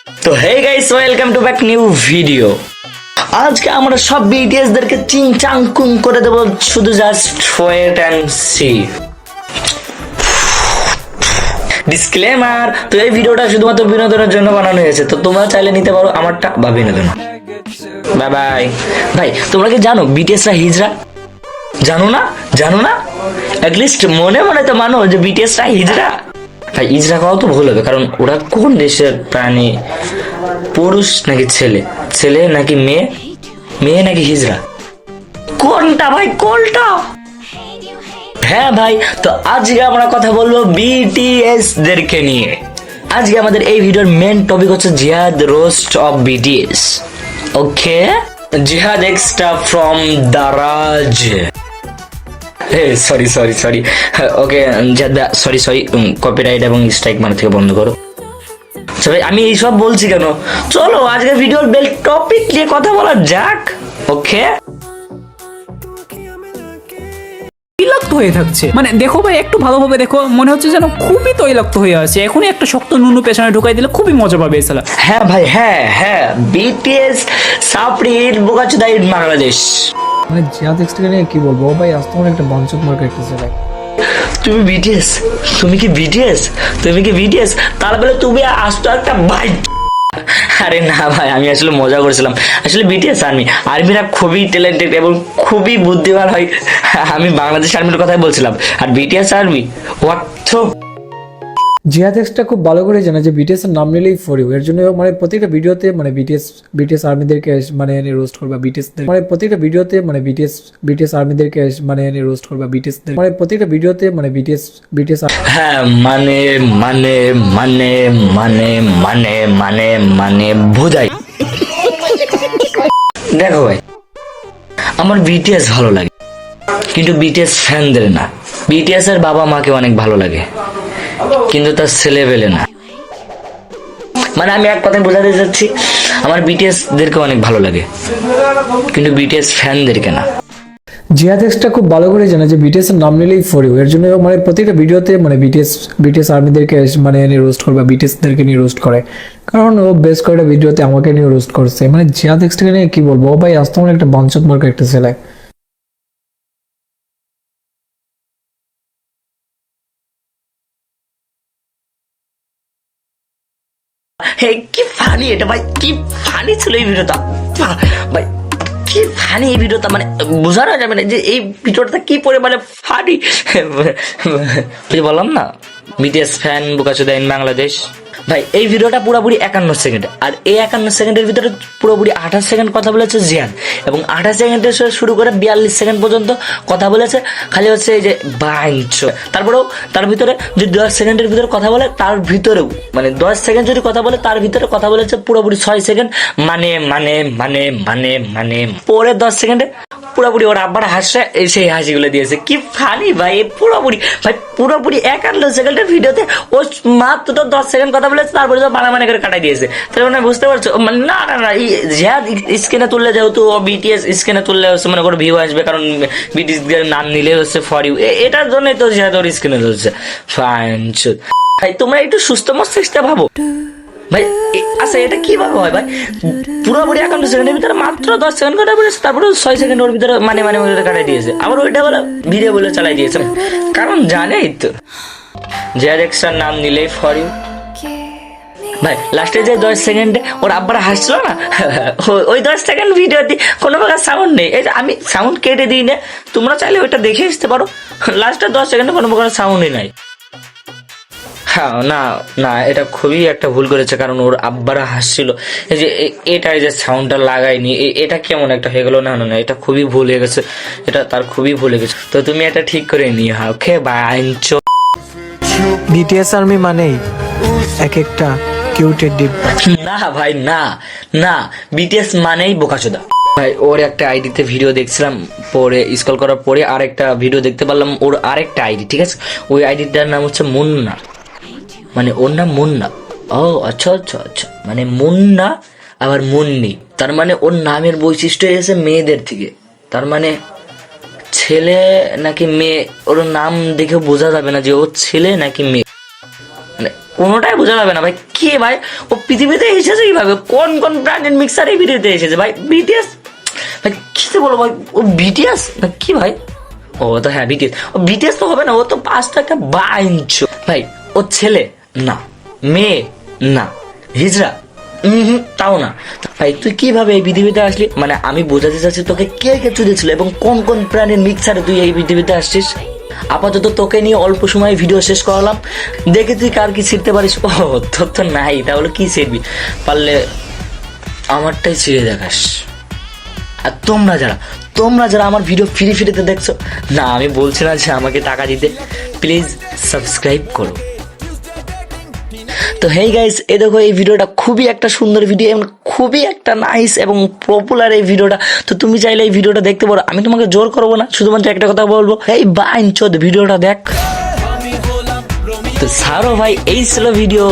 তো hey guys, welcome to back new video. আজকে আমরা সব বিটিএস দেরকে চিং চাং কুং করে দেব, শুধু just wait and see. Disclaimer, তো এই ভিডিওটা শুধুমাত্র বিনোদনের জন্য বানানো হয়েছে, তো তোমরা চাইলে নিতে পারো আমারটা বা বিনোদন। Bye bye. ভাই তোমরা কি জানো বিটিএসরা হিজড়া? জানো না? জানো না? অ্যাটলিস্ট মনে মনে তো মানো যে বিটিএসরা হিজড়া। ভাই হিজড়া খাওয়া তো ভুল হবে, কারণ ওরা কোন দেশের প্রাণী? পুরুষ নাকি ছেলে? ছেলে নাকি মেয়ে? মেয়ে নাকি হিজড়া? কোনটা ভাই, কোনটা? হ্যাঁ ভাই, তো আজকে আমরা কথা বলবো বিটিএস দেরকে নিয়ে। আজকে আমাদের এই ভিডিওর মেন টপিক হচ্ছে জিহাদ roast of BTS. Okay, Jihad extra from Daraz. Sorry okay, sorry copyright এবং স্ট্রাইক মানে থেকে বন্ধ করো। ভাই আমি এইসব বলছি কেন? চলো আজকে ভিডিওর বেল টপিক নিয়ে কথা বলা যাক। ওকে, তৈলাক্ত হয়ে থাকছে, মানে দেখো ভাই, একটু ভালোভাবে দেখো, মনে হচ্ছে যেন খুবই তৈলাক্ত হয়ে আছে। এখনই একটা শক্ত নুনু পেছনে ঢুকাই দিলে খুবই মজা পাবে এসালা। হ্যাঁ ভাই, হ্যাঁ বিটিএস সাপড়ির বোকাচোদা ইন বাংলাদেশ। মানে জিহাদ এক্সট্রা নিয়ে কি বলবো ভাই, আজ তোমার একটা বঞ্চক মার্কা একটা ছেলে। তুমি বিটিএস? তুমি কি বিটিএস? তুমি কি বিটিএস? তার বলে তুমি আজ তো একটা ভাই। আরে না ভাই, আমি আসলে মজা করছিলাম। আসলে বিটিএস আর্মিরা খুবই ট্যালেন্টেড এবং খুবই বুদ্ধিমান হয়। আমি বাংলাদেশ আর্মির কথাই বলছিলাম, আর বিটিএস আর্মি হোয়াট। জিহাদ এক্সট্রা খুব ভালো করে জানে যে বিটিএস এর নাম নিলেই ফর ইউ, এর জন্য মানে প্রত্যেকটা ভিডিওতে মানে বিটিএস আর্মিদেরকে মানে এনে রোস্ট করবা, বিটিএস মানে প্রত্যেকটা ভিডিওতে মানে বিটিএস আর্মিদেরকে মানে এনে রোস্ট করবা, বিটিএস মানে প্রত্যেকটা ভিডিওতে মানে বিটিএস হ্যাঁ মানে মানে মানে মানে মানে মানে মানে বোঝাই। দেখো ভাই, আমার বিটিএস ভালো লাগে, কিন্তু বিটিএস ফ্যানদের না। বিটিএস এর বাবা মাকে অনেক ভালো লাগে, কিন্তু তার ছেলে পেলে না। মানে আমি এক কথায় বোঝাতে চাচ্ছি, আমার বিটিএস দেরকে অনেক ভালো লাগে, কিন্তু বিটিএস ফ্যানদেরকে না। জিহাদ এক্সট্রা খুব ভালো করে জানে যে বিটিএস এর নাম নিলেই ফর ইউ, এর জন্য মানে প্রত্যেকটা ভিডিওতে মানে বিটিএস আর্মিদেরকে মানে এনে রোস্ট করবা, বিটিএসদেরকে নিয়ে রোস্ট করে। কারণ ও বেশ কয়েকটা ভিডিওতে আমাকে নিয়ে রোস্ট করছে। মানে জিহাদ এক্সট্রা নিয়ে কি বলবো ভাই, আজ তোমার একটা বঞ্চক মার্কা একটা ছেলে। কি ফানি এটা ভাই, কি ফানি ছিল এই ভিডিওটা ভাই, কি ফানি এই ভিডিওটা, মানে বোঝানো যাবে না যে এই ভিডিওটা কি পরিমাণে ফানি। বললাম না, বিটিএস ফ্যান বোকাচোদা ইন বাংলাদেশ। ভাই এই ভিডিওটা পুরোপুরি 51 সেকেন্ড, আর এই 51 সেকেন্ডের ভিতরে পুরোপুরি 28 সেকেন্ড কথা বলেছে জিয়ান, এবং 28 সেকেন্ডের শুরু করে 42 সেকেন্ড পর্যন্ত কথা বলেছে খালি হচ্ছে এই যে বাইঞ্চ। তারপরেও তার ভিতরে যদি 10 সেকেন্ডের ভিতরে কথা বলে, তার ভিতরেও মানে 10 সেকেন্ড যদি কথা বলে, তার ভিতরে কথা বলেছে পুরোপুরি 6 সেকেন্ড মানে মানে মানে মানে মানে পরে 10 সেকেন্ডে পুরোপুরি ওর আব্বার হাসে সেই হাসিগুলো দিয়েছে। কি ফানি ভাই, পুরোপুরি ভাই পুরোপুরি 51 সেকেন্ডের ভিডিওতে ও মাত্র 10 সেকেন্ড কথা বলেছে, তারপরে তো মানামানি করে কাটাই দিয়েছে। তাহলে মানে বুঝতে পারছো, মানে না জিহাদ স্ক্রিনে তুললে, যেহেতু বিটিএস স্ক্রিনে তুললে হচ্ছে মনে করো ভিউ আসবে, কারণ বিটিএস নাম নিলে হচ্ছে ফর ইউ, এটার জন্যই তো জিহাদ ওর স্ক্রিনে তুলছে। ফাইন ভাই, তোমরা একটু সুস্থ মস্তিষ্কে ভাবো ভাই। আচ্ছা এটা কিভাবে হয় ভাই, পুরোপুরি 51 সেকেন্ডের ভিতরে মাত্র 10 সেকেন্ড কথা বলেছে, তারপরে 6 সেকেন্ড ওর ভিতরে মানে মানে কাটাই দিয়েছে, আবার ওইটা বলে ভিডিও বলে চালাই দিয়েছে। কারণ জানেই তো জিহাদ এক্সট্রার নাম নিলেই ফর ইউ। ভাই লাস্টে যে 10 সেকেন্ডে ওর আব্বার হাসছিল না, ওই 10 সেকেন্ড ভিডিওতে কোনো প্রকার সাউন্ড নেই। এই যে আমি সাউন্ড কেটে দিই না, তোমরা চাইলে ওইটা দেখে আসতে পারো। লাস্টের 10 সেকেন্ডে কোনো প্রকার সাউন্ডই নাই। হ্যাঁ না না, এটা খুবই একটা ভুল করেছে, কারণ ওর আব্বারা হাসছিল, এই যে এটা যে সাউন্ডটা লাগাইনি, এটা কেমন একটা হয়ে গেল। না না না, এটা খুবই ভুল হয়ে গেছে, এটা তার খুবই ভুল হয়ে গেছে। তো তুমি এটা ঠিক করে নিয়ে ওকে বাইঞ্চ। বিটিএস আর্মি মানেই এক একটা কিউটের ডিব্বা। না ভাই না না, বিটিএস মানেই বোকাচোদা। ভাই ওর একটা আইডিতে ভিডিও দেখছিলাম, পরে স্ক্রল করার পরে আরেকটা ভিডিও দেখতে পারলাম, ওর আরেকটা আইডি, ঠিক আছে, ওই আইডিটার নাম হচ্ছে মুন্না, মানে ওর নাম মুন্না। ও আচ্ছা আচ্ছা আচ্ছা, মানে মুন্না আবার মুন্নি, তার মানে ওর নামের বৈশিষ্ট্য এসে মেয়েদের থেকে। তার মানে ছেলে নাকি মেয়ে, ওর নাম দেখে বোঝা যাবে না যে ও ছেলে নাকি মেয়ে। মানে কোনোটাই বোঝা যাবে না ভাই। কে ভাই ও পৃথিবীতে এসেছে এইভাবে, কোন কোন ব্র্যান্ডের মিক্সার এই ভিডিওতে এসেছে ভাই? বিটিএস ভাই, কিসে বলো ভাই, ও বিটিএস না কি ভাই? ও তো হ্যাঁ বিটিএস, ও বিটিএস তো হবে না, ও তো পাঁচটা একটা বাইঞ্চ ভাই। ও ছেলে না, মেয়ে না, হিজড়া তাও না ভাই। তুই কিভাবে এই পৃথিবীতে আসলি? মানে আমি বোঝাতে চাচ্ছি তোকে কে কে চুদেছিল এবং কোন কোন প্রাণীর মিক্সারে তুই এই পৃথিবীতে আসছিস। আপাতত তোকে নিয়ে অল্প সময় ভিডিও শেষ করালাম, দেখে তুই কার কি ছিঁড়তে পারিস। ও তোর তো নাই, তাহলে কি ছিঁড়বি? পারলে আমারটাই ছিঁড়ে দেখাস। আর তোমরা যারা আমার ভিডিও ফ্রিতে দেখছো না, আমি বলছি না যে আমাকে টাকা দিতে, প্লিজ সাবস্ক্রাইব করো। তো হেই গাইস, এই দেখো এই ভিডিওটা খুবই একটা সুন্দর ভিডিও এবং খুবই একটা নাইস এবং পপুলার এই ভিডিওটা। তো তুমি চাইলে এই ভিডিওটা দেখতে পারো, আমি তোমাকে জোর করবো না, শুধুমাত্র একটা কথা বলবো, এই বাইন চোদ ভিডিওটা দেখ। তো সারো ভাই, এই ছিল ভিডিও।